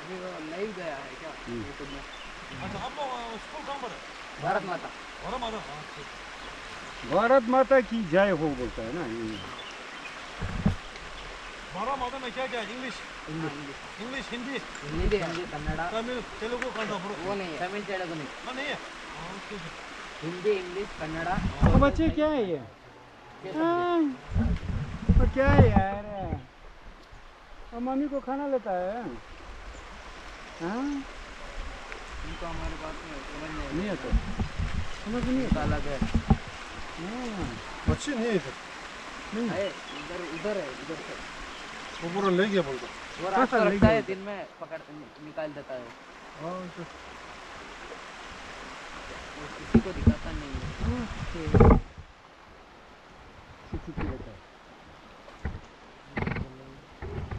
अभी वो नहीं गया है क्या यूट्यूब में? अच्छा आप लोग स्कूल कहाँ पर है? भारत माता। भारत माता। भारत माता की जय हो बोलता है ना। भारत माता में क्या क्या है? इंग्लिश, इंग्लिश, हिंदी, हिंदी, कन्नड़ा, तमिल, तेलुगु कौन सा? वो नहीं है, तमिल तेलुगु नहीं, हाँ नहीं है। हिंदी, इंग्लिश, कन्नड़ा। तो बच्चे क्या है ये? तो क्या है यार? और मम्मी को खाना लेता है? हाँ इनको हमारे बात में समझ नहीं आता, समझ नहीं आता। अलग है। बच्चे नहीं है इधर। नहीं है इधर, उधर है, उधर से वो पूरा ले गया बोलता। वो रात को रखता है, दिन में पकड़ निकाल देता है। वो किसी को दिखाता नहीं है। किसी की रहता है।